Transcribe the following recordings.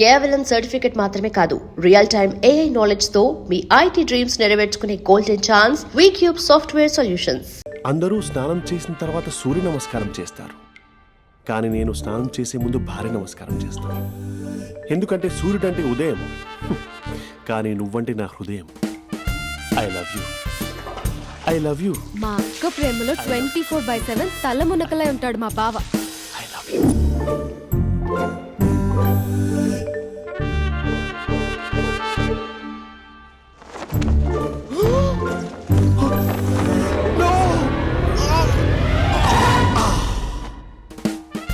కేవలం సర్టిఫికెట్ మాత్రమే కాదు, రియల్ టైమ్ AI నాలెడ్జ్ తో మీ IT డ్రీమ్స్ నెరవేర్చుకునే golden chance VCube software solutions. అందరూ స్నానం చేసిన తర్వాత సూర్య నమస్కారం చేస్తారు, కానీ నేను స్నానం చేసే ముందు భార్య నమస్కారం చేస్తాను. ఎందుకంటే సూర్యుడు అంటే ఉదయం, కానీ నువ్వంటే నా హృదయం. I love you, I love you. మా అక్క ప్రేమలో 24/7 తల మునకలై ఉంటాడు మా బావ. I love you.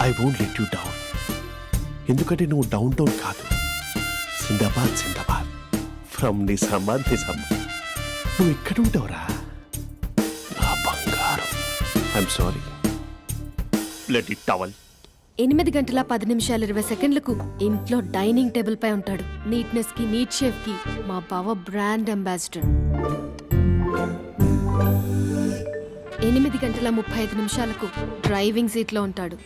I won't let you down. ఎందుకంటే నువ్వు డౌన్ టౌన్ కాదు, జిందాబాద్ జిందాబాద్ ఫ్రమ్ నిజామాబాద్ నిజామాబాద్. నువ్వు ఇక్కడ ఉంటావురా నా బంగారం. I'm sorry, let it towel. 8:10:20 ఇంట్లో డైనింగ్ టేబుల్ పై ఉంటాడు. నీట్నెస్ కి, నీట్ షేఫ్ కి మా బావ బ్రాండ్ అంబాసిడర్. 8:35 డ్రైవింగ్ సీట్ లో ఉంటాడు.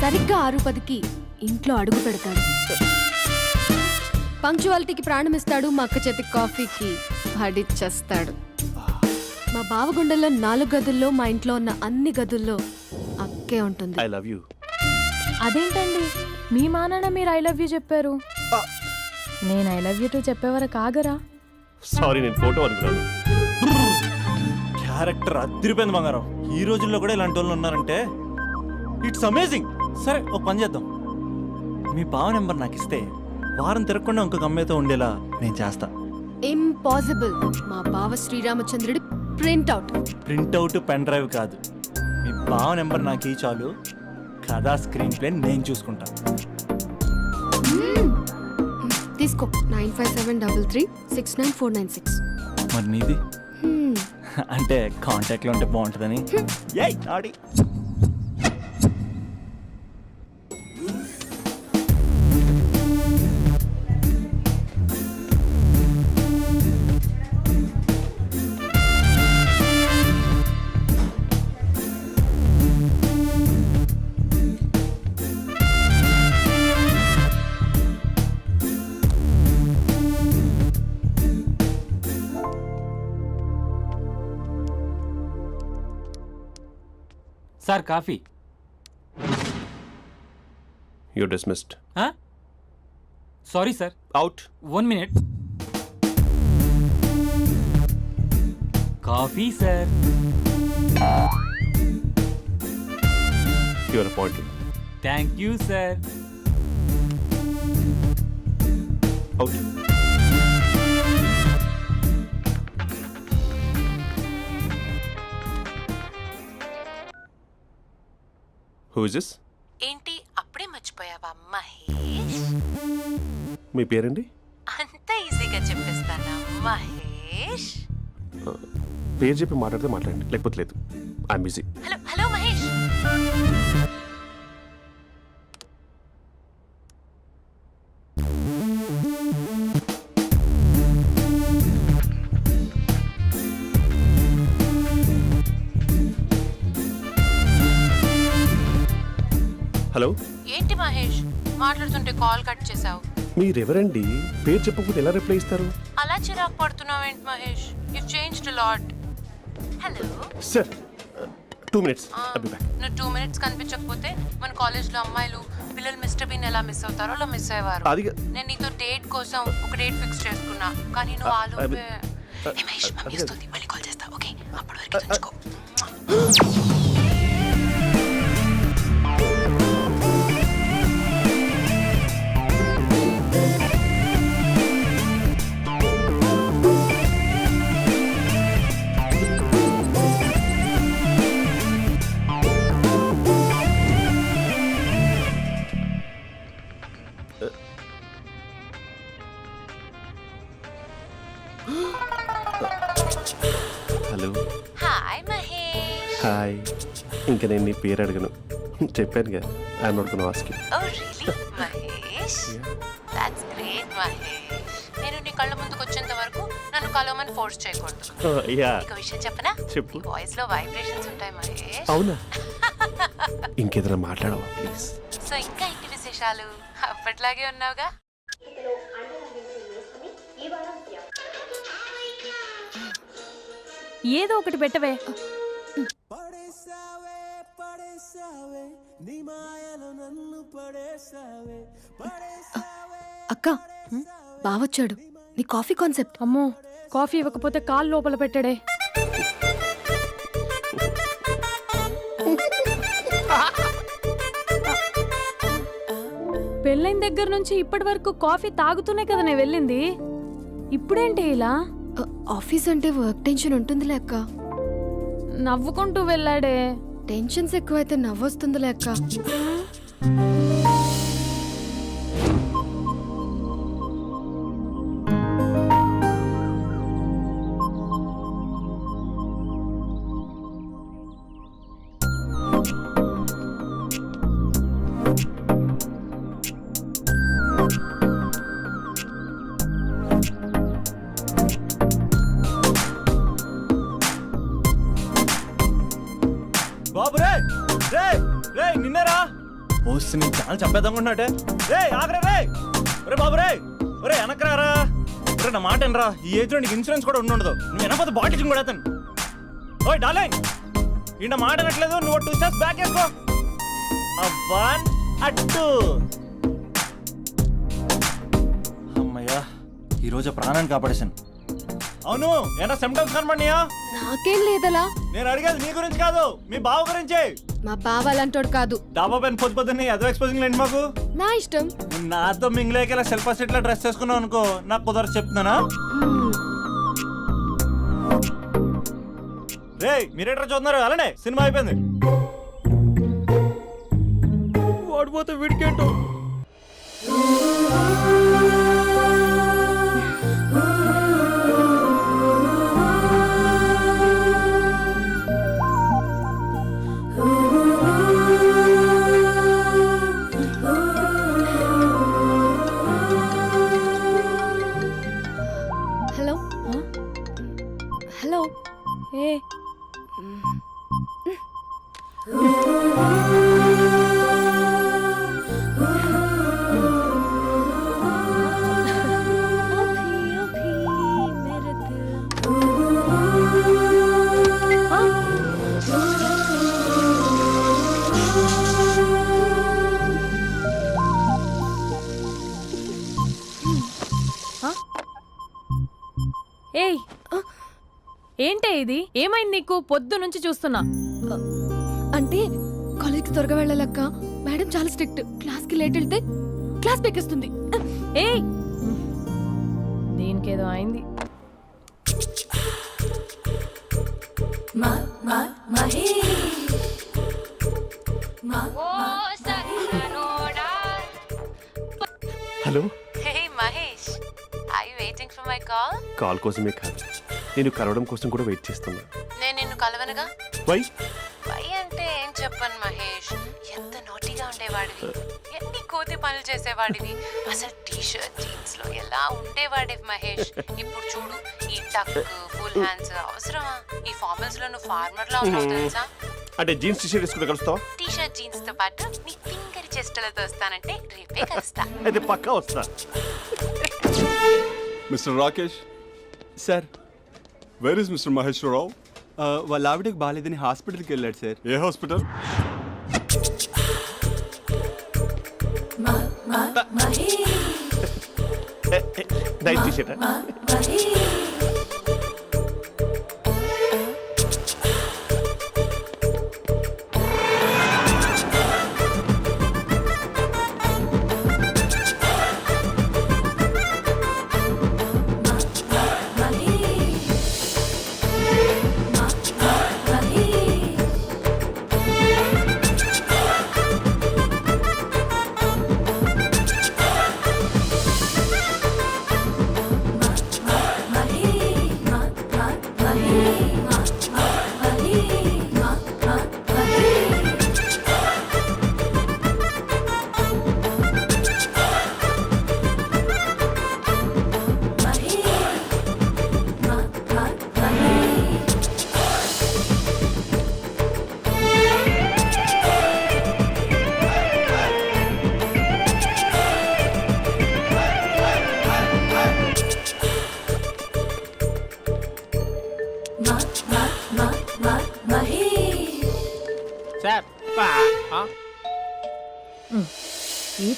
సరిగ్గా 6:10 ఇంట్లో అడుగు పెడతాడు. పంక్చువాలిటీకి ప్రాణం ఇస్తాడు. మా అక్క చేతి కాఫీకి పడిచ్చేస్తాడు. మా బావ గుండెల్లో 4 గదుల్లో, మా ఇంట్లో ఉన్న అన్ని గదుల్లో అక్కే ఉంటుంది. I love you. అదేంటండి, మీ మా నాన్న మీరు ఐ లవ్ యూ చెప్పారు, నేను ఐ లవ్ యూ టు చెప్పేవరకు ఆగరా? సారీ, నేను ఫోటో అనుకున్నాను. క్యారెక్టర్ అదిరిపోయింది బంగారం. ఈ రోజుల్లో కూడా ఇలాంటి వాళ్ళు ఉన్నారంటే ఇట్స్ అమేజింగ్. సరే, ఒక పని చేద్దాం. మీ బావ నెంబర్ నాకు ఇస్తే వారం తిరగకుండా ఇంకొక అమ్మాయితో ఉండేలా నేను చేస్తా. ఇంపాసిబుల్. మా బావ శ్రీరామచంద్రుడి ప్రింట్అవుట్. ప్రింట్అవుట్, పెన్ డ్రైవ్ కాదు. మీ బావ నెంబర్ నాకు ఈ చాలు. కథా స్క్రీన్ ప్లే నేను చూసుకుంటా. తీసుకో. 9573369496. మరి నీది? అంటే కాంటాక్ట్లో ఉంటే బాగుంటుందని. ఏయ్ Adi. Sir coffee. You dismissed. Sorry sir. Out. 1 minute. Coffee sir. Your appointed. Thank you sir. Out. Who is this? ఏంటి అప్పుడే మర్చిపోయావా మహేష్? మీ పేరండి? అంత ఈజీగా చెప్పేస్తానా మహేష్? పేరు చెప్పి మాట్లాడితే మాట్లాడండి, లేకపోతే లేదు. I'm busy. Hello hello Mahesh. Hello. ఏంటి మహేష్ మాట్లాడుతుంటే కాల్ కట్ చేసావు? మీరెవరండి? పేరు చెప్పకపోతే ఎలా రిప్లై ఇస్తారు? అలా చిరాకు పడుతున్నావేంటి Mahesh? You changed lot. Hello sir, 2 minutes. I'll be back. నువ్వు 2 minutes కనిపించకపోతే మన కాలేజ్లో అమ్మాయిలు పిల్లలు మిస్టర్ బీన్ ఎలా మిస్ అవుతారో అలా మిస్ అయ్యేవారు. నేను నీతో డేట్ కోసం ఒక డేట్ ఫిక్స్ చేసుకున్నా, కానీ నువ్వు ఆలోపే. మహేష్ మమ్మీ వస్తుంది, మళ్ళీ కాల్ చేస్తా. ఓకే, అప్పటి వరకు ఉంచుకో. హలో. హాయ్ మహేష్. హాయ్. ఇంకా నేను నీ పేరు అడగను, చెప్పానుగా. I'm not gonna ask you. Oh really Mahesh? That's great Mahesh. నేను నీ కళ్ళ ముందుకు వచ్చేంత వరకు నన్ను కలవమని ఫోర్స్ చేయకూడదు. నీకు విషయం చెప్పనా? చెప్పు. నీ వాయిస్ లో వైబ్రేషన్స్ ఉంటాయి మహేష్. అవునా? ఇంకేదైనా మాట్లాడవా ప్లీజ్? సో ఇంకా ఇంటి విశేషాలు విశేషాలు? అప్పట్లాగే ఉన్నావుగా. ఏదో ఒకటి పెట్టవే. అక్క బావొచ్చాడు. నీ కాఫీ కాన్సెప్ట్. అమ్మో, కాఫీ ఇవ్వకపోతే కాలు లోపల పెట్టాడే. పెళ్ళైన దగ్గర నుంచి ఇప్పటి వరకు కాఫీ తాగుతూనే కదా నేను వెళ్ళింది. ఇప్పుడేంటి ఇలా? ఆఫీస్ అంటే వర్క్ టెన్షన్ ఉంటుందిలే అక్క. నవ్వుకుంటూ వెళ్ళాడే. టెన్షన్స్ ఎక్కువైతే నవ్వొస్తుందిలే అక్క. బాబు రే రే రే నిన్నేరా పోస్ట్ నీ చాలా చంపేద్దామనుకుంటున్నాటే. రే ఆగరే రే. ఒరే బాబు రే. ఒరే వెనకరారా. ఒరే నా మాట వినరా. ఈ ఏజ్ లో నీకు ఇన్సూరెన్స్ కూడా ఉండదు. నువ్వు వెనకపోతే బాటిల్ కూడా అతను. ఓయ్ డార్లింగ్, ఈ నా మాట వినట్లేదు. నువ్వు 2 స్టెప్స్ బ్యాక్ వేసుకో. 1 2. అమ్మయ్యా, ఈ రోజు ప్రాణాన్ని కాపాడేశాను. అవును, ఏనా సిమ్టమ్స్ కనబడినాయా? నాకేం లేదలా. నేను అడిగేది నీ గురించి కాదు, మీ బావ గురించి. మా బావ అలాంటోడు కాదు. డాబా పైన పొద్దున్నే అదో ఎక్స్పోజింగ్ లేండి మాకు. నా ఇష్టం. నాతో మింగిలేక సెల్ఫా సెట్ లో డ్రెస్ చేసుకున్నావు అనుకో, నాకు కుదరదు చెప్తున్నానా. రే మీరేట్రా చూస్తున్నారు? అలానే సినిమా అయిపోయింది. వాడిపోతే వీడికేంటో. Hello hello. ఏ ఏయ్, ఏంటే ఇది? ఏమైంది నీకు? పొద్దు నుంచి చూస్తున్నా. అంటే కాలేజ్కి త్వరగా వెళ్ళాలక్క. మేడం చాలా స్ట్రిక్ట్. క్లాస్కి లేట్ వెళ్తే క్లాస్ పెక్కిస్తుంది. ఏయ్, దీనికేదో అయింది. Hello. Hey Mahesh, I waiting for my call. Call కోసమే కాదు, నేను కలవడం కోసం కూడా వెయిట్ చేస్తున్నా. నేను నిన్ను కలవనుగా. వై? వై అంటే ఏం చెప్పను మహేష్. ఎంత నోటిగా ఉండేవాడివి, ఎన్ని కోతి పనులు చేసేవాడివి. అసలు టీ షర్ట్ జీన్స్ లో ఎలా ఉండేవాడివి మహేష్. ఇప్పుడు చూడు, ఈ టక్ ఫుల్ హ్యాండ్స్ అవసరమా? ఈ ఫార్మల్స్ లో నువ్వు ఫార్మర్ లా ఉన్నావు తెలుసా. అంటే జీన్స్ టీ షర్ట్ వేసుకుంటే కలుస్తావా? టీ షర్ట్ జీన్స్ తో పాటు నీ ఫింగర్ చెస్టలతో వస్తానంటే రేపే కలుస్తా. అయితే పక్కా వస్తా. Mister Rakesh, sir, where is mister Maheshwararao? వాళ్ళ ఆవిడకి బాగాలేదని హాస్పిటల్కి వెళ్ళాడు సార్. ఏ హాస్పిటల్? Night T shirt.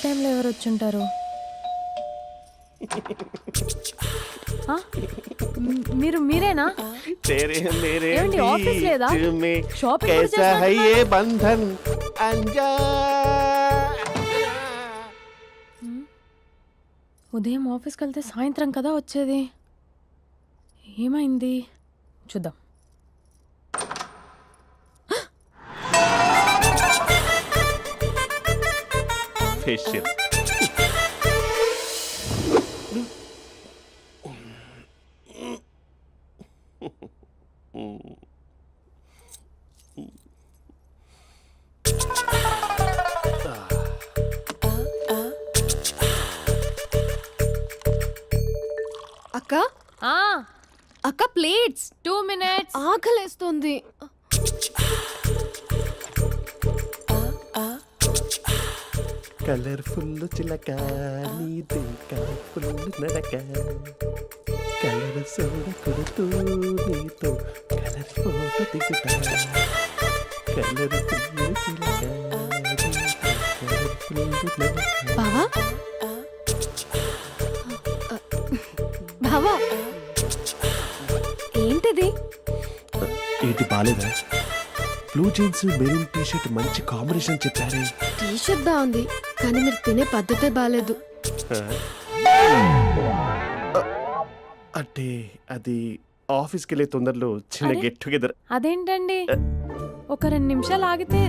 టైంలో ఎవరు వచ్చుంటారు? ఆ? మీరేనా? ఏమండి, ఆఫీస్ లేదా? షాపింగ్ కూడా చేస్తున్నారు? బంధన్ అంజా. ఉదయం ఆఫీస్కి వెళ్తే సాయంత్రం కదా వచ్చేది. ఏమైంది చూద్దాం. ఫేషియల్. అక్క ఆ, అక్క ప్లేట్స్ 2 minutes. ఆకలేస్తుంది. కలర్ఫుల్ చిలక నీదే కలర్ఫుల్ నడక కలర్ సోడ కొడుతూ నీతో కలర్ ఫోటో దిగుతా కలర్ఫుల్ చిలక కలర్ఫుల్ నడక. బావా బావా ఏంటిది? ఏంటి బాలేదా? Blue jeans maroon T shirt మంచి కాంబినేషన్ చెప్పారే. టీ షర్ట్ బాగుంది కానీ మీరు తినే పద్ధతే బాగాలేదు. అంటే అది ఆఫీస్కి వెళ్ళే తొందరలో చిన్న అరే? Get together. అదేంటండి, ఒక 2 నిమిషాలు ఆగితే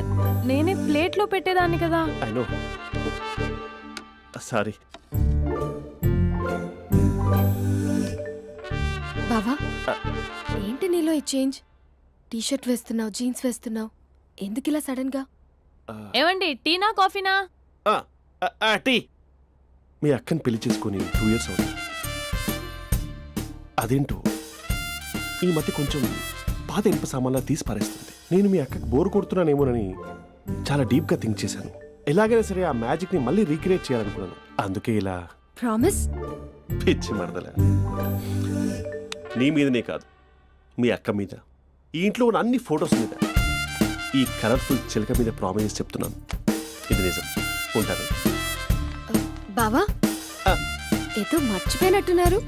నేనే ప్లేట్లో పెట్టేదాన్ని కదా. I know, sorry. బావా ఏంటి నీలో ఈ చేంజ్? టీ షర్ట్ వేస్తున్నావు, జీన్స్ వేస్తున్నావు, ఎందుకు ఇలా సడన్ గా? ఏమండి, టీనా కాఫీనా? టీ. మీ అక్కని పెళ్లి చేసుకుని 2 years అవుతుంది. అదేంటో ఈ మధ్య కొంచెం పాత ఇనుప సామాన్లా తీసి పారేస్తుంది. నేను మీ అక్కకి బోర్ కొడుతున్నానేమోనని చాలా డీప్గా థింక్ చేశాను. ఎలాగైనా సరే ఆ మ్యాజిక్ని మళ్ళీ రీక్రియేట్ చేయాలనుకున్నాను. అందుకే ఇలా. ప్రామిస్? పిచ్చి మరదల, నీ మీదనే కాదు, మీ అక్క మీద, ఈ ఇంట్లో ఉన్న అన్ని ఫొటోస్ మీద, ఈ కలర్ఫుల్ చిలక మీద ప్రామిస్ చెప్తున్నాను. ఇది నిజం. ఉంటాను. బావా ఆ. ఏదో మర్చిపోయినట్టున్నారు.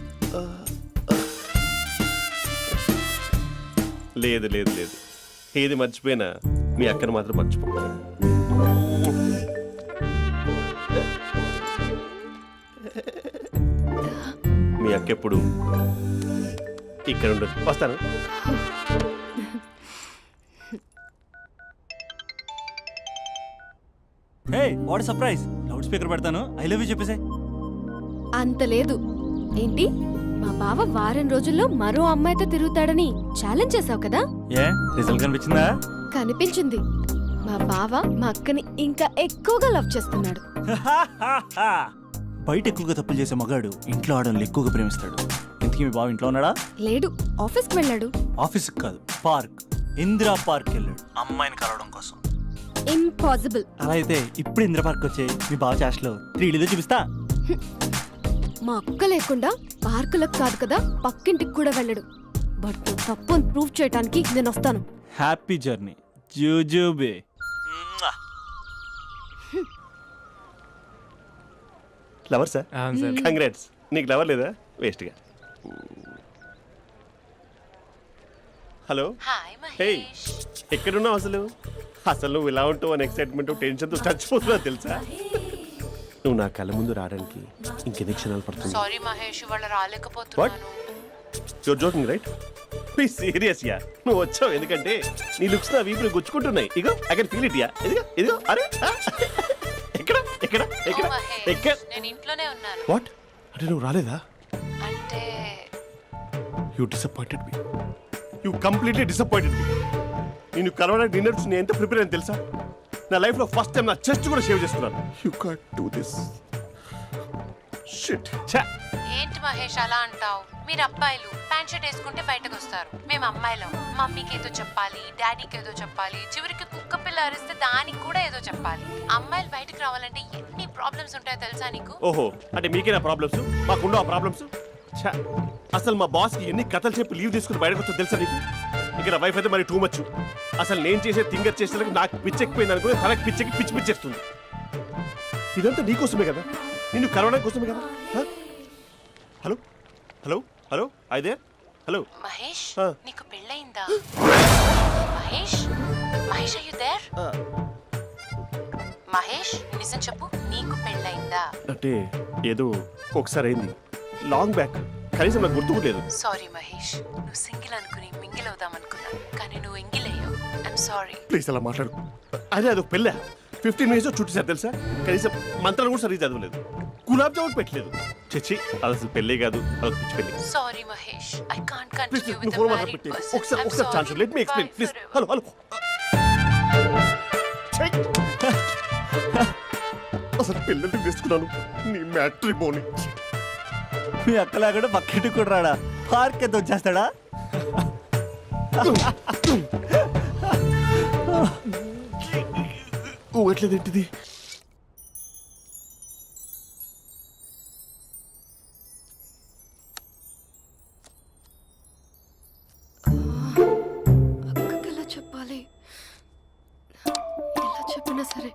లేదు లేదు లేదు, ఏది మర్చిపోయినా మీ అక్కను మాత్రం మర్చిపో. మీ అక్క ఎప్పుడు ఇక్కడ ఉండదు. వస్తాను. Hey what surprise. Loud speaker పెడతాను, ఐ లవ్ యూ చెప్పేసే. అంత లేదు. ఏంటి, మా బావ వారం రోజుల్లో మరో అమ్మాయితో తిరుగుతాడని ఛాలెంజ్ చేసావు కదా? ఏ రిజల్ట్ కనిపించిందా? కనిపించింది. మా బావ మా అక్కని ఇంకా ఎక్కువగా లవ్ చేస్తున్నాడు. బయట ఎక్కువగా తప్పులు చేసే మగాడు ఇంట్లో ఆడవాళ్ళు ఎక్కువగా ప్రేమిస్తాడు. ఇంతకీ మీ బావ ఇంట్లో ఉన్నాడా? లేడు, ఆఫీస్కి వెళ్ళాడు. ఆఫీస్కి కాదు, పార్క్, ఇందిరా పార్క్ వెళ్ళాడు అమ్మాయిని కలవడం కోసం. ఇంపాసిబుల్. అలా అయితే ఇప్పుడు ఇందిరా పార్క్ వచ్చే మీ బావ చాష్లో 3Dలో చూపిస్తా. మా అక్క లేకుండా పార్కులకు కాదు కదా పక్కింటికి కూడా వెళ్ళడు. బట్ తప్పు ప్రూవ్ చేయడానికి నేను వస్తాను. హ్యాపీ జర్నీ జూజూబే. Lover sir? కంగ్రాట్స్. నీకు లవర్ లేదా? వేస్ట్గా. హలో. Hi hey, Mahesh. ఎక్కడున్నావు అసలు? అసలు నువ్వు ఇలా ఉంటావు అని ఎక్సైట్మెంట్ టెన్షన్తో చచ్చిపోతున్నా తెలుసా? నువ్వు నా కళ్ళ ముందు రావడానికి ఇంకెన్ని క్షణాలు పడుతుంది? సారీ మహేష్, ఇవాళ రాలేకపోతున్నాను. Your joking right? Please serious yeah. నువ్వు వచ్చావు ఎందుకంటే నీ లుక్స్ నా వీపుని గుచ్చుకుంటున్నాయి. ఇగో I can feel it yeah. ఇదిగో ఇదిగో. అరే ఎక్కడ ఎక్కడ ఎక్కడ ఓ మహేష్, ఎక్కడ? నేను ఇంట్లోనే ఉన్నాను. వాట్ అంటే నువ్వు రాలేదా? అంటే you disappointed me. You completely disappointed me. నేను కలవడానికి డిన్నర్స్ నేను ఎంత ప్రిపేర్ అని తెలుసా? నా లైఫ్లో ఫస్ట్ టైం నా చెస్ట్ కూడా సేవ్ చేస్తున్నాను. You can't do this. Shit. ఛా. ఏంటి మహేష్ అలా అంటావు? మీరు అబ్బాయిలు ప్యాంట్ షర్ట్ వేసుకుంటే బయటకు వస్తారు. మేము అమ్మాయిలం, మమ్మీకి ఏదో చెప్పాలి, డాడీకి ఏదో చెప్పాలి, చివరికి కుక్క పిల్ల అరిస్తే దానికి కూడా ఏదో చెప్పాలి. అమ్మాయిలు బయటకు రావాలంటే ఎన్ని ప్రాబ్లమ్స్ ఉంటాయో తెలుసా నీకు? ఓహో, అంటే మీకేనా ప్రాబ్లమ్స్? మాకుండా ఆ ప్రాబ్లమ్స్? ఛా. అసలు మా బాస్కి ఎన్ని కథలు చెప్పి లీవ్ తీసుకుని బయటకు వచ్చా తెలుసా నీకు? ఇక్కడ వైఫ్ అయితే మరి టూ మచ్. అసలు నేను చేసే థింగర్ చేసేందుకు నాకు పిచ్చెక్కిపోయింది అనుకుని తనకి పిచ్చెక్కి పిచ్చి పిచ్చేస్తుంది. ఇదంతా నీకోసమే కదా, నిన్ను కరోనా కోసమే కదా. హ? హలో హలో హలో అయితే హలో. మహేష్ ఆ. నీకు పెళ్ళయిందా? Mahesh Mahesh are you there? మహేష్ నిజం చెప్పు, నీకు పెళ్ళయిందా? అంటే ఏదో ఒకసారి అయింది, లాంగ్ బ్యాక్, కనీసం నాకు గుర్తు కూడా లేదు. సారీ మహేష్, నువ్వు సింగిల్ అనుకుని మింగిల్ అవుదాం అనుకున్నా, కానీ నువ్వు ఎంగిల్ అయ్యావు. I'm sorry. ప్లీజ్ అలా మాట్లాడు. అదే అదొక పెళ్ళ 15 మినిట్స్ చుట్టేసారు తెలుసా, కనీసం మంత్రాలు కూడా సరిగ్గా చదవలేదు, గులాబ్ జామున్ పెట్టలేదు. చచ్చి అది అసలు పెళ్ళే కాదు, అదొక పిచ్చి పెళ్ళి. Sorry Mahesh, I can't please continue నువ్వు విత్ ఫోన్ ద మాత్రం మ్యారీడ్ పెట్టి పర్సన్. ఒకసారి chance let me explain please. Hello hello. అసలు పిల్లల్ని తీసుకున్నాను నీ మ్యాట్రీ బోని. మీ అక్కలా కూడా పక్కింటి కూడా రాడా, పార్క్ ఎంత వచ్చేస్తాడా? ఓ ఎట్లేదేంటిది? అక్కకి ఎలా చెప్పాలి? ఎలా చెప్పినా సరే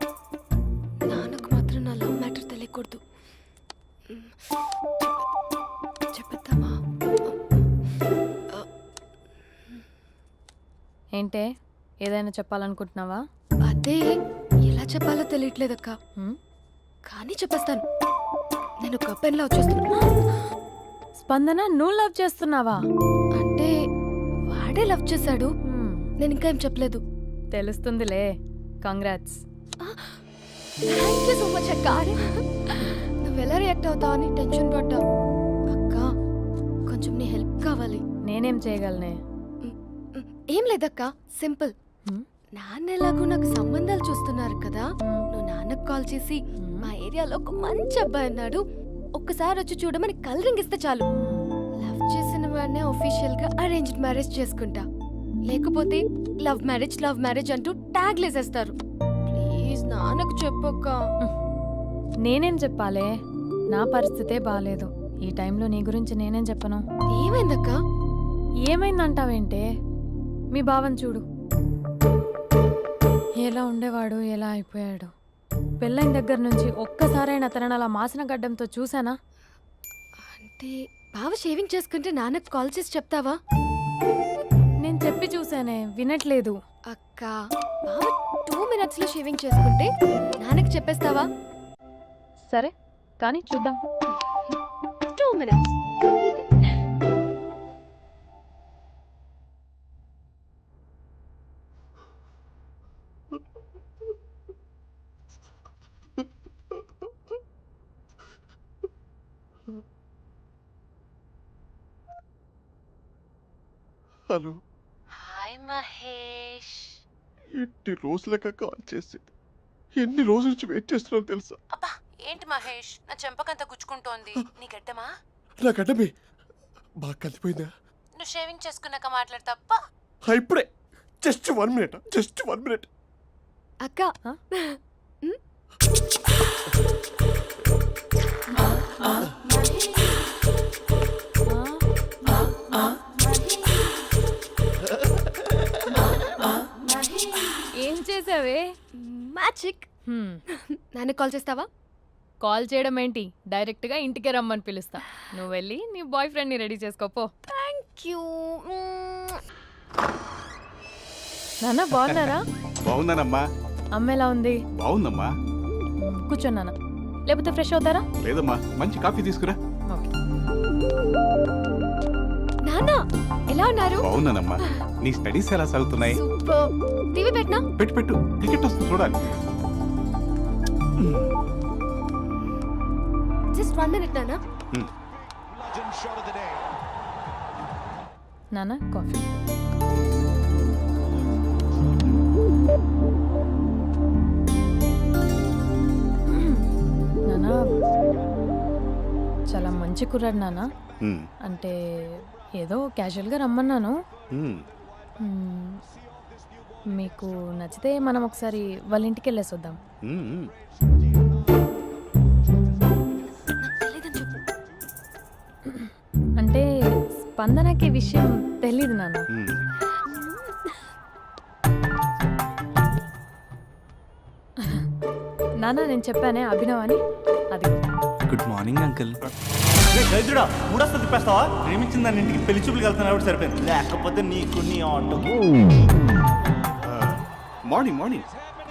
నాన్నకు మాత్రం నా లవ్ మ్యాటర్ తెలియకూడదు. చెప్పేద్దామా? ఏంటే ఏదైనా చెప్పాలనుకుంటున్నావా? అదే ఎలా చెప్పాలో తెలియట్లేదక్క, హ్మ్? కానీ చెప్పేస్తాను. నేను ఒక అబ్బాయిలా వచ్చేస్తున్నా. స్పందన నువ్వు లవ్ చేస్తున్నావా? అంటే వాడే లవ్ చేశాడు, హ్మ్, నేను ఇంకా ఏం చెప్పలేదు. తెలుస్తుందిలే. Congrats. Thank you so much అక్క. నువ్వు ఎలా రియాక్ట్ అవుతావు అని టెన్షన్ పడ్డా. అక్క కొంచెం నీ హెల్ప్ కావాలి. నేనేం చేయగలనే? ఏం లేదక్క, సింపుల్. హ్మ్? నాన్న ఎలాగో నాకు సంబంధాలు చూస్తున్నారు కదా, నువ్వు నాన్నకు కాల్ చేసి మా ఏరియాలో ఒక మంచి అబ్బాయి అన్నాడు, ఒక్కసారి వచ్చి చూడమని కలరింగ్ ఇస్తే చాలు. లవ్ చేసిన వాడినే ఒఫీషియల్ గా అరేంజ్డ్ మ్యారేజ్ చేసుకుంటా. లేకపోతే లవ్ మ్యారేజ్ అంటూ ట్యాగ్ లేసేస్తారు. ప్లీజ్ నాన్నకు చెప్పక్క. నేనేం చెప్పాలే? నా పరిస్థితే బాలేదు. ఈ టైంలో నీ గురించి నేనేం చెప్పను? ఏమైందక్క? ఏమైందంటావేంటే? మీ భావం చూడు, ఎలా ఉండేవాడు, ఎలా అయిపోయాడు. పెళ్ళైన దగ్గర నుంచి ఒక్కసారైనా తనని అలా మాసిన గడ్డంతో చూసానా? అంటే బావ షేవింగ్ చేసుకుంటే నాన్నకు కాల్ చేసి చెప్తావా? నేను చెప్పి చూసానే, వినట్లేదు. అక్క బావ 2 minutes లో షేవింగ్ చేసుకుంటే నాన్నకు చెప్పేస్తావా? సరే కానీ చూద్దాం. 2 minutes. హలో. హాయ్ మహేష్. ఎన్ని రోజులక కాల్ చేసి, ఎన్ని రోజుల నుంచి వెయిట్ చేస్తున్నాను తెలుసా? అబ్బా ఏంటి మహేష్, నా చెంపకంత గుచ్చుకుంటోంది. నీ గడ్డమా? నా గడ్డమే బాగా కలిపోయిందా? నువ్వు షేవింగ్ చేసుకున్నాక మాట్లాడతాప్పా. ఇప్పుడే జస్ట్ 1 minute, జస్ట్ 1 minute. అక్క ఏం చేసావే? మ్యాజిక్. నాన్న కాల్ చేస్తావా? కాల్ చేయడం ఏంటి, డైరెక్ట్గా ఇంటికే రమ్మని పిలుస్తా. నువ్వు వెళ్ళి నీ బాయ్ ఫ్రెండ్ని రెడీ చేసుకోపో. Thank you. నాన్న బాగున్నారా? బాగున్నానమ్మా. అమ్మ ఎలా ఉంది? బాగుందమ్మా. కూర్చో నాన్న, లేకపోతే ఫ్రెష్ అవుతారా? లేదమ్మా, మంచి కాఫీ తీసుకురా. ఓకే. నాన్న ఎలా ఉన్నారు? బాగున్నానమ్మా. నీ స్టడీస్ ఎలా సాగుతున్నాయి? సూపర్. టీవీ పెట్టనా? పెట్టు పెట్టు, క్రికెట్ వస్తుంది చూడాలి. జస్ట్ 1 minute నాన్న. నాన్న కాఫీ. నాన్న చాలా మంచి కుర్రాడు నాన్న. అంటే ఏదో క్యాజువల్గా రమ్మన్నాను. మీకు నచ్చితే మనం ఒకసారి వాళ్ళ ఇంటికి వెళ్ళేసి వద్దాం. తెలీదని చెప్పు. అంటే స్పందనకి విషయం తెలీదు నాన్న. నాన్న నేను చెప్పానే అభినవ్ అని అది గుడ్ మార్నింగ్ అంకుల్. దరిద్రుడా మూడొస్తా తిప్పేస్తావా? ప్రేమించిన దాని ఇంటికి పెళ్లి చూపులు వెళ్తున్నా కాబట్టి సరిపోయింది, లేకపోతే నీకు నీ ఆటోకి. మార్నింగ్ మార్నింగ్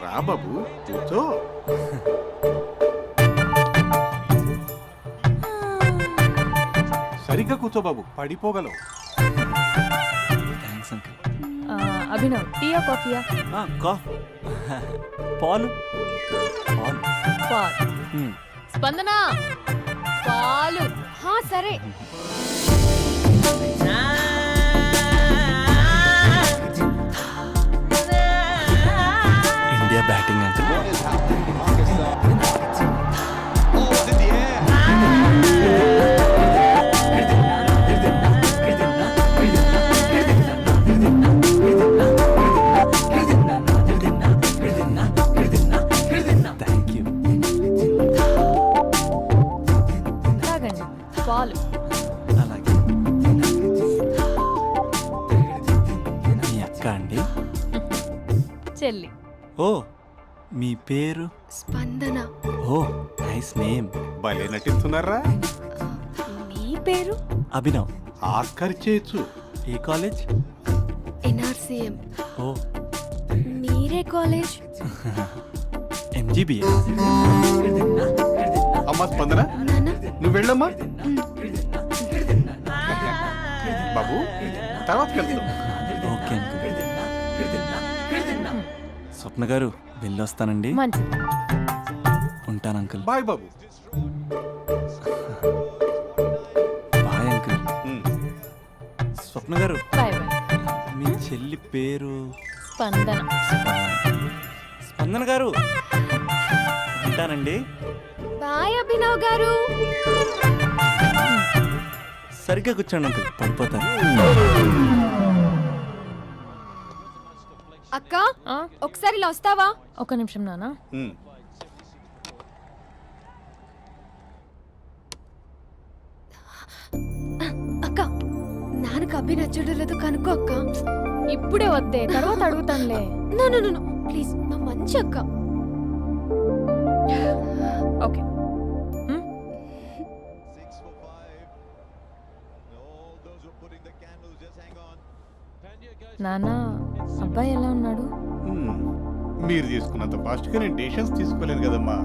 రా బాబు కూర్చో. సరిగ్గా కూర్చో బాబు, పడిపోగలవు. Thanks uncle. అభినవ్ టీయా కాఫీయా? పాలు పాలు. పాల్. స్పందన పాలు. హా సరే. India batting uncle. Thank you. తాగండి పాలు. అలాగే. మీ అక్క అండి? చెల్లి. ఓ మీ పేరు? స్పందన. ఓ నైస్ నేమ్. భలే నటిస్తున్నారా? మీ పేరు? అభినవ్. ఆస్కర్ చేయొచ్చు. ఏ కాలేజ్? ఎన్ఆర్సీఎం. ఓ మీరే కాలేజ్? ఎంజీబీఏ. అమ్మా స్పందన నాన్న. నువ్వు వెళ్ళమ్మా. బాబు తర్వాత వెళ్తాం. Okay uncle. స్వప్న గారు వెళ్ళొస్తానండి. మంచిది. ఉంటాను అంకుల్. బాయ్ బాబు. Bye uncle. ఉమ్. స్వప్న గారు బాయ్ బాయ్. మీ చెల్లి పేరు? స్పందన. స్పందన గారు ఉంటానండి. బాయ్ అభినవ్ గారు. సరిగ్గా కూర్చోండి అంకుల్, పడిపోతారు. అక్క ఒకసారి ఇలా వస్తావా? ఒక నిమిషం నాన్న. ఉమ్. అక్క నాన్నకు అభి నచ్చడం లేదో కనుక్కో అక్క. ఇప్పుడే వద్దే, తర్వాత అడుగుతానులే. నో ప్లీజ్, నా మంచి అక్క. ఓకే. నాన్న అబ్బాయి ఎలా ఉన్నాడు? ఉమ్. మీరు తీసుకున్నంత ఫాస్ట్గా నేను డెసిషన్స్ తీసుకోలేను కదమ్మా.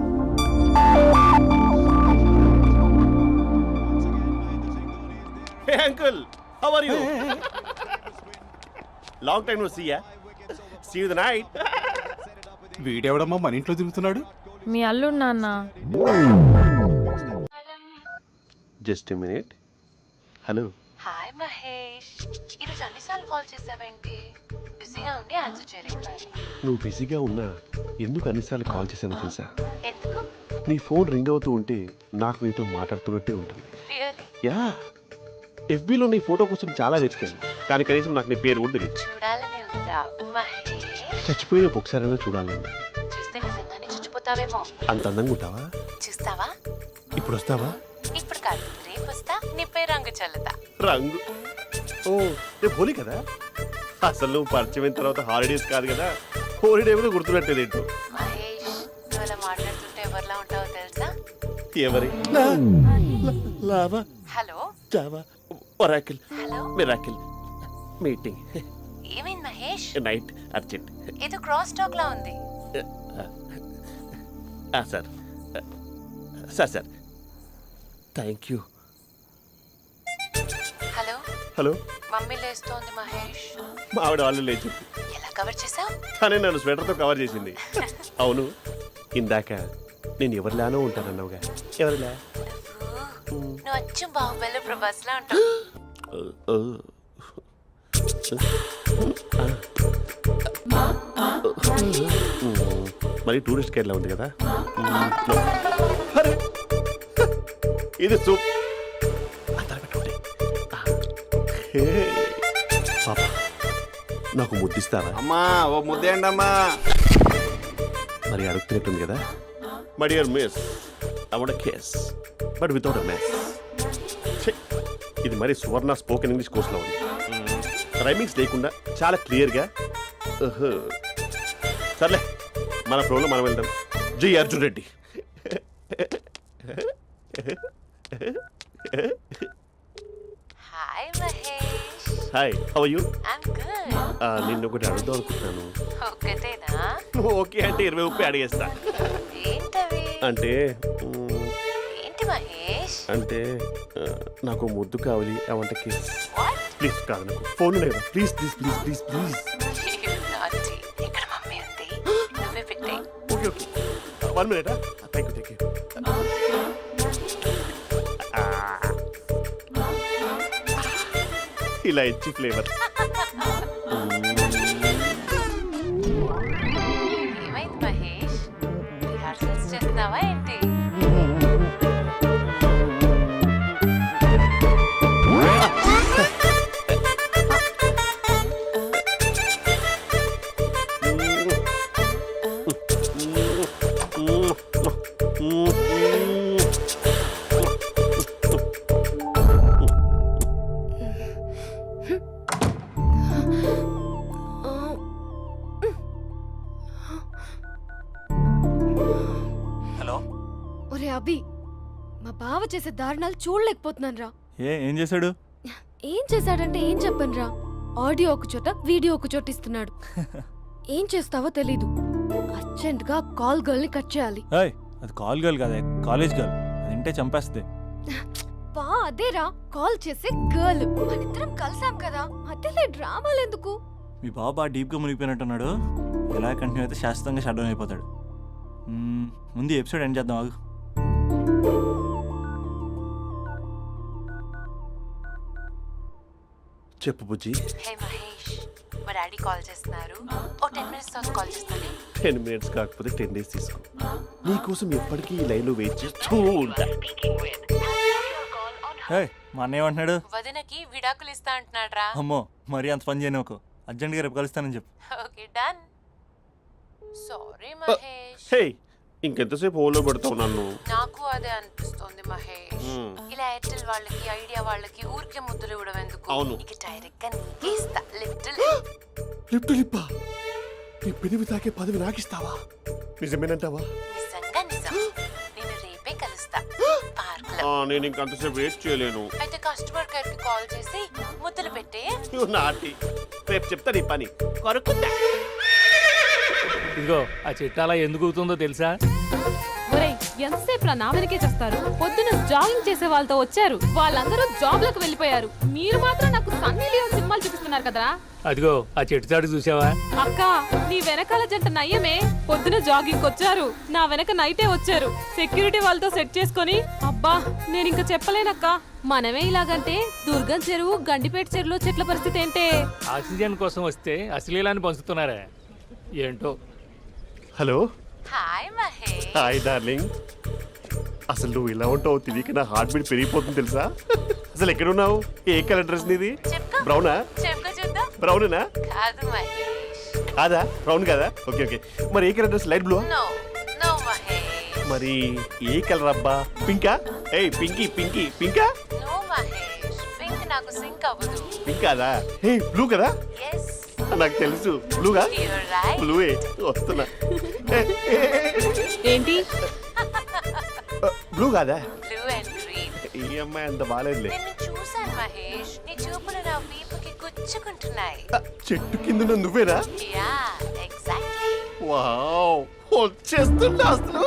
Hey uncle, how are you? Long time no see ya. See you the night. వీడెవడమ్మా మన ఇంట్లో తిరుగుతున్నాడు? మీ అల్లుడు నాన్న. Just a minute. Hello. Hi Mahesh, ఈరోజు అన్నిసార్లు కాల్ చేసావేంటి? బిజీగా ఉండి ఆన్సర్ చేయలేకపోయాను. నువ్వు బిజీగా ఉన్నా ఎందుకు అన్నిసార్లు కాల్ చేశానో తెలుసా? ఎందుకు? నీ ఫోన్ రింగ్ అవుతూ ఉంటే నాకు నీతో మాట్లాడుతున్నట్టే ఉంటుంది. రియల్లీ? యా, ఎఫ్బీలో నీ ఫోటో కోసం చాలా వెతికాను, కానీ కనీసం నాకు నీ పేరు కూడా తెలియదు. చూడాలని ఉందా మహేష్? చచ్చిపోయిన ఒకసారైనా చూడాలని. చూస్తే నిజంగానే చచ్చిపోతావేమో. అంత అందంగా ఉంటావా? చూస్తావా? ఇప్పుడు వస్తావా? ఇప్పుడు కాదు, రేపు వస్తా, నీపై రంగు చల్లుతా. రంగు? ఓ రేపు హోలీ కదా. అసలు నువ్వు పరిచయం అయిన తర్వాత హాలిడేస్ కాదు కదా, హోలిడే కూడా గుర్తుపెట్టేది ఏంటో. మహేష్, నువ్వు అలా మాట్లాడుతుంటే ఎవరిలా ఉంటావో తెలుసా? ఎవరి? Lava, hello Java, Oracle, hello, miracle, meeting, ఏమైంది మహేష్? Night, urgent. ఏదో క్రాస్ టాక్ లా ఉంది. Sir sir sir thank you. Hello, hello, mummy లేస్తోంది మహేష్. మా ఆవిడ వాళ్ళు లేచి ఎలా కవర్ చేసావు? తనే నన్ను స్వెటర్తో కవర్ చేసింది. అవును, ఇందాక నేను ఎవరిలానో ఉంటానన్నావుగా, ఎవరిలా? నువ్వు అచ్చం బాహుబలి ప్రభాస్ లా ఉంటావు. మరి టూరిస్ట్ గైడ్లా ఉంది కదా. అరే, ఇది సూప్. పాపా, నాకు ముద్దిస్తావా? అమ్మా ఓ ముద్దేయండి అమ్మా. మరి అడుగుతున్నట్టుంది కదా. My dear miss, I want kiss but without a mess. ఇది మరి సువర్ణ స్పోకెన్ ఇంగ్లీష్ కోర్సులో ఉంది. రైమింగ్స్ లేకుండా చాలా క్లియర్గా. సర్లే, మన ఫ్లోలో మనం వెళ్దాం. జై Arjun Reddy. Hi Mahesh. Hi, how you? I'm good. నిన్ను ఒకటి అడుగుదాం అనుకుంటున్నాను. ఒక్కటేనా? ఓకే అంటే 20 రూపాయలు అడిగేస్తా. ఏంటవి? అంటే ఏంటి మహేష్? అంటే నాకు ముద్దు కావాలి ఆ వంటకి. What? ప్లీజ్ కాదు, నాకు ఫోన్ లేదు. Please please please please please. You naughty. ఇక్కడ మమ్మీ ఉంది, నువ్వే పెట్టే. Okay okay, 1 minute. Thank you thank you. ఇలా ఇచ్చి ఫ్లేవర్. ఏమైంది మహేష్? రిహార్సల్స్ చేస్తున్నావా ఏంటి? హలో. ఒరే అభి, మా బావ చేసే దారుణాలు చూడలేకపోతున్నాను రా. ఏం చేశాడు? ఏం చేశాడంటే ఏం చెప్పను రా. ఆడియో ఒక చోట, వీడియో ఒక చోట ఇస్తున్నాడు. ఏం చేస్తావో తెలీదు. అర్జెంట్ గా కాల్ గర్ల్ ని కట్ చేయాలి. ఏయ్, అది కాల్ గర్ల్ కాదే, కాలేజ్ గర్ల్. అది వింటే చంపేస్తుంది. బా అదేరా, కాల్ చేసే గర్ల్. మనిద్దరం కలిసాం కదా, మధ్యలో డ్రామాలు ఎందుకు? మీ బాబా డీప్గా మునిగిపోయినట్టున్నాడు. ఎలా కంటిన్యూ అయితే శాశ్వతంగా షట్ డౌన్ అయిపోతాడు. ముందు ఎపిసోడ్ ఎండ్ చేద్దాం ఆగు. చెప్పు బుజ్జి. హే మహేష్, మా డాడీ కాల్ చేస్తున్నారు. ఓ 10 minutes తర్వాత కాల్ చేస్తాను. 10 minutes కాకపోతే 10 days తీసుకో. నీకోసం ఎప్పటికీ ఈ లైన్లో వెయిట్ చేస్తూ ఉంటా. ఏయ్, మా అన్నయ్య ఏమంటున్నాడు? వదినకి విడాకులు ఇస్తా అంటున్నాడు రా. అమ్మో, మరీ అంత పని చేయను. ఒక అర్జెంట్గా రేపు కలుస్తానని చెప్పు. Okay done. సారీ మహేష్. హే, ఇంకెంతసేపు హోల్లో పెడతావు నన్ను? నాకు అదే అనిపిస్తుంది మహేష్. ఇలా ఎయిర్టెల్ వాళ్ళకి, ఐడియా వాళ్ళకి ఊరికే ముద్దులు ఇవ్వడం ఎందుకు? అవును. ఇక డైరెక్ట్ గా నీకే ఇస్తా. లిటిల్ లిప్టు లిప్పా, నీ పెనివి తాకే పదవి నాకిస్తావా? నిజమేనంటావా? నిజంగా నిజం. నేను రేపే కలుస్తా పార్క్ లో. నేను ఇంకంతసేపు వెయిట్ చేయలేను. అయితే కస్టమర్ కేర్ కి కాల్ చేసి ముద్దులు పెట్టే. నువ్వు నాటి, రేపు చెప్తా నీ పని. కొరుకుంటా. ఇదిగో ఆ చెట్టు అలా ఎందుకు అవుతుందో తెలుసా? ఒరేయ్, ఎంతసేపు నా వెనకే చేస్తారు? పొద్దున జాగింగ్ చేసే వాళ్ళతో వచ్చారు, వాళ్ళందరూ జాబ్లకు వెళ్ళిపోయారు. మీరు మాత్రం నాకు సన్నీ లియోన్ సినిమాలు చూపిస్తున్నారు కదరా. అదిగో ఆ చెట్టు చాటు చూసావా? అక్క, నీ వెనకాల జంట నయ్యమే. పొద్దున జాగింగ్ వచ్చారు, నా వెనక నైటే వచ్చారు. సెక్యూరిటీ వాళ్ళతో సెట్ చేసుకొని, అబ్బా నేను ఇంకా చెప్పలేనక్క. మనమే ఇలాగంటే దుర్గం చెరువు, గండిపేట చెరువులో చెట్ల పరిస్థితి ఏంటే? ఆక్సిజన్ కోసం వస్తే అశ్లీలాన్ని పంచుతున్నారా ఏంటో. Hello. Hi Mahesh. Hi darling. అసలు నువ్వు ఇలా ఉంటావు తెలియక నా హార్ట్ బీట్ పెరిగిపోతుంది తెలుసా? అసలు ఎక్కడున్నావు? ఏ కలర్ డ్రెస్ నీది? చెప్పుకో. బ్రౌనా? చెప్పుకో చూద్దాం. బ్రౌనేనా? కాదు మహేష్. కాదా? బ్రౌన్ కదా? Okay okay. మరి ఏ colour dress? Light blue? No no Mahesh. మరి ఏ కలర్ అబ్బా? పింకా? ఏయ్ పింకీ పింకీ పింకా? నో మహేష్, పింక్ నాకు సింక్ అవ్వదు. పింక్ కాదా? ఏ బ్లూ కదా? ఎస్, నాకు తెలుసు. బ్లూగా? You're right. బ్లూవే వస్తున్నా. ఏంటి? బ్లూ కాదా? Blue and green. ఈ అమ్మాయి అంత బాగాలేదులే. నిన్ను చూశాను మహేష్, నీ చూపులు నా వీపుకి గుచ్చుకుంటున్నాయి. చెట్టు కింద నువ్వేనా? Yeah, exactly. వావ్, వచ్చేస్తున్నా అసలు.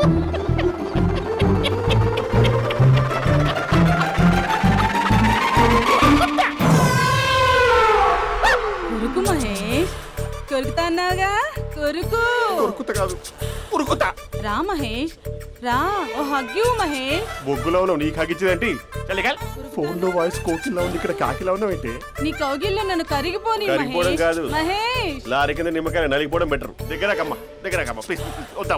కొరుకు మహేష్, కొరుకుతా అన్నావుగా, కొరుకు. ఉరుకుతా కాదు, ఉరుకుతా. రా మహేష్, రా. ఓ హగ్గు మహేష్. బొగ్గులో ఉన్నావు, నీకు హగిచ్చిందేంటి? ఫోన్ లో వాయిస్ కోకిలా ఉంది, ఇక్కడ కాకిలా ఉన్నావేంటి? నీ కౌగిల్లో నన్ను కరిగిపోని కరిగిపోవడం కాదు, మహేష్. లారీ కింద నిమ్మకాయ నలిగిపోవడం బెటర్. దగ్గరకమ్మా ప్లీజ్.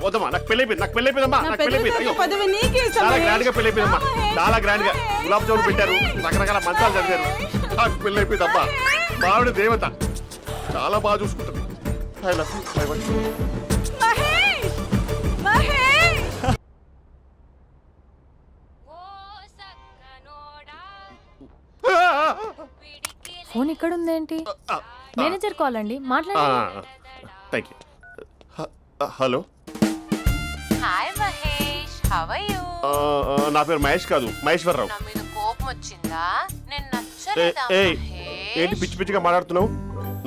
వద్దమ్మా, నాకు పెళ్ళైపోయింది, నాకు పెళ్ళైపోయిందమ్మా, నాకు పెళ్ళైపోయింది. అయ్యో, పదవి నీకే ఇస్తా చాలా మహేష్. గ్రాండ్ గా పెళ్ళైపోయిందమ్మా, చాలా గ్రాండ్ గా. గులాబ్ జామున్ పెట్టారు, రకరకాల మంచాలు చదివారు. నాకు పెళ్ళైపోయిందమ్మా. మావిడ దేవత, చాలా బాగా చూసుకుంటుంది. I love you. I want you. Mahesh, Mahesh. Phone ఇక్కడ ఉందేంటి? మేనేజర్ కాల్ అండి, మాట్లాడండి. Thank you. Hello. Hi how are you? నా పేరు మహేష్ కాదు మహేశ్వరరావు. నా మీద కోపం వచ్చిందా? నేను ఏ, నచ్చలేదా ఏయ్, మహేష్? ఏంటి పిచ్చి పిచ్చిగా మాట్లాడుతున్నావు?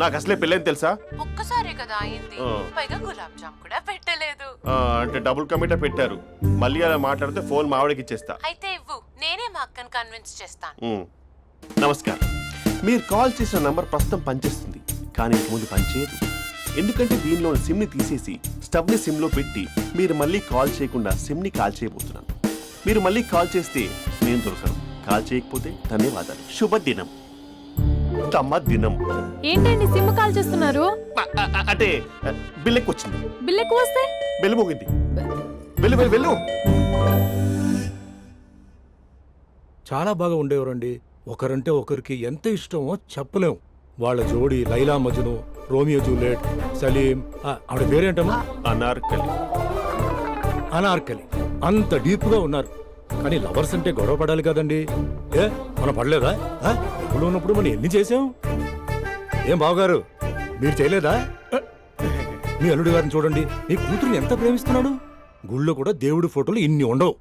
నాకు అసలే పెళ్ళని తెలుసా? ఒక్కసారి కదా అయింది, ఆ. పైగా గులాబ్ జామ్ కూడా పెట్టలేదు. అంటే డబుల్ కమిటా పెట్టారు. మళ్ళీ అలా మాట్లాడితే ఫోన్ మా ఆవిడకి ఇచ్చేస్తా. అయితే ఇవ్వు, నేనే మా అక్కని కన్విన్స్ చేస్తాను. నమస్కారం. మీరు కాల్ చేసిన నంబర్ ప్రస్తుతం పనిచేస్తుంది, కానీ ఇంక ముందు పనిచేయదు. ఎందుకంటే దీనిలో సిమ్ని తీసేసి స్టవ్ని సిమ్లో పెట్టి మీరు మళ్ళీ కాల్ చేయకుండా సిమ్ని కాల్ చేయబోతున్నాను. మీరు మళ్ళీ కాల్ చేస్తే నేను దొరకను, కాల్ చేయకపోతే ధన్యవాదాలు. శుభదినం. తమ దినం. ఏంటండి సిమ్ కాల్ చేస్తున్నారు? అంటే బిల్ ఎక్కువ వచ్చింది. బిల్ ఎక్కువ వస్తే బెల్లు మోగింది. వెళ్ళు వెళ్ళు వెళ్ళు. చాలా బాగా ఉండేవారండి. ఒకరంటే ఒకరికి ఎంత ఇష్టమో చెప్పలేం. వాళ్ళ జోడి లైలా మజ్ను, రోమియో జూలియట్, సలీం, ఆవిడ పేరేంటమ్మా? అనార్కలి. అనార్కలి. అంత డీప్ గా ఉన్నారు. కానీ లవర్స్ అంటే గొడవ పడాలి కదండి. ఏ మనం పడలేదా? ఎప్పుడు ఉన్నప్పుడు మనం ఎన్ని చేసాం? ఏం బావగారు మీరు చేయలేదా? మీ అల్లుడి గారిని చూడండి, మీ కూతురుని ఎంత ప్రేమిస్తున్నాడు. గుళ్ళో కూడా దేవుడి ఫోటోలు ఇన్ని ఉండవు.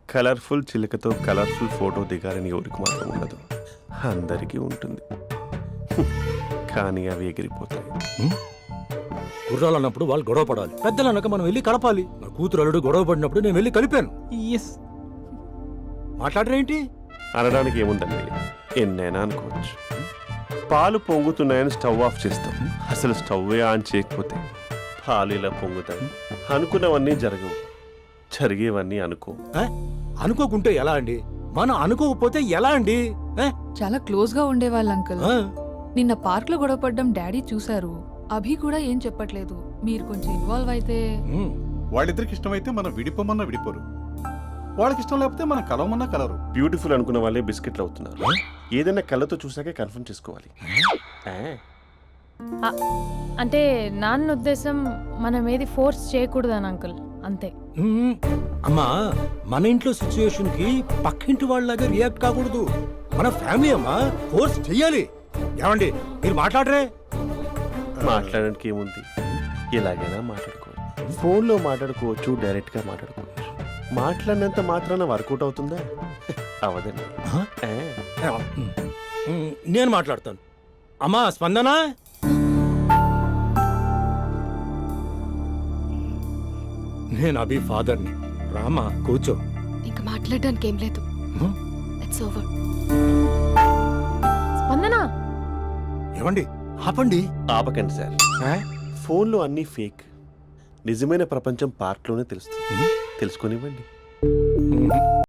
కలర్ఫుల్ చిలుకతో కలర్ఫుల్ ఫోటో దిగాలని ఎవరికి మాత్రం ఉండదు, అందరికీ ఉంటుంది. కానీ అవి ఎగిరిపోతాయి. గుర్రాలు అన్నప్పుడు వాళ్ళు గొడవ పడాలి, పెద్దలు అన్నాక మనం వెళ్ళి కలపాలి. నా కూతురు అల్లుడు గొడవ పడినప్పుడు నేను వెళ్ళి కలిపాను. మాట్లాడరేంటి? అనడానికి ఏముందండి, ఎన్నైనా అనుకోవచ్చు. పాలు పొంగుతున్నాయని స్టవ్ ఆఫ్ చేస్తాం, అసలు స్టవ్వే ఆన్ చేయకపోతే పాలు ఇలా పొంగుతాయి. అనుకున్నవన్నీ జరగవు, జరిగేవన్నీ అనుకో. అనుకోకుంటే ఎలా అండి? మనం అనుకోకపోతే ఎలా అండి? చాలా క్లోజ్ గా ఉండేవాళ్ళు అంకుల్. నిన్న పార్క్ లో గొడవపడ్డం డాడీ చూశారు. అభి కూడా ఏం చెప్పట్లేదు. మీరు కొంచెం ఇన్వాల్వ్ అయితే. వాళ్ళిద్దరికి ఇష్టమైతే మనం విడిపోమన్నా విడిపోరు, వాళ్ళకి ఇష్టం లేకపోతే మనం కలవమన్నా కలరు. బ్యూటిఫుల్ అనుకున్న వాళ్ళే బిస్కెట్లు అవుతున్నారు. ఏదైనా కళ్ళతో చూసాకే కన్ఫర్మ్ చేసుకోవాలి. అంటే నాన్న ఉద్దేశం మనం ఏది ఫోర్స్ చేయకూడదని అంకుల్, అంతే. అమ్మా, మన ఇంట్లో సిచ్యుయేషన్ కి పక్కింటి వాళ్ళలాగా రియాక్ట్ కాకూడదు. మన ఫ్యామిలీ అమ్మా, ఫోర్స్ చెయ్యాలి. ఏమండి మీరు మాట్లాడరే? మాట్లాడడానికి ఏముంది, ఎలాగైనా మాట్లాడుకోవచ్చు. ఫోన్లో మాట్లాడుకోవచ్చు, డైరెక్ట్గా మాట్లాడుకోవచ్చు. మాట్లాడినంత మాత్రాన వర్కౌట్ అవుతుందా? అవదండి. నేను మాట్లాడతాను. అమ్మా స్పందన, నేను అభి ఫాదర్ని. రామా కూర్చో. ఇంకా మాట్లాడడానికి ఏం లేదు. It's over. స్పందన, ఏమండి ఆపండి. ఆపకండి సార్. ఫోన్లో అన్నీ ఫేక్, నిజమైన ప్రపంచం పార్ట్లోనే తెలుస్తుంది. తెలుసుకొనివ్వండి.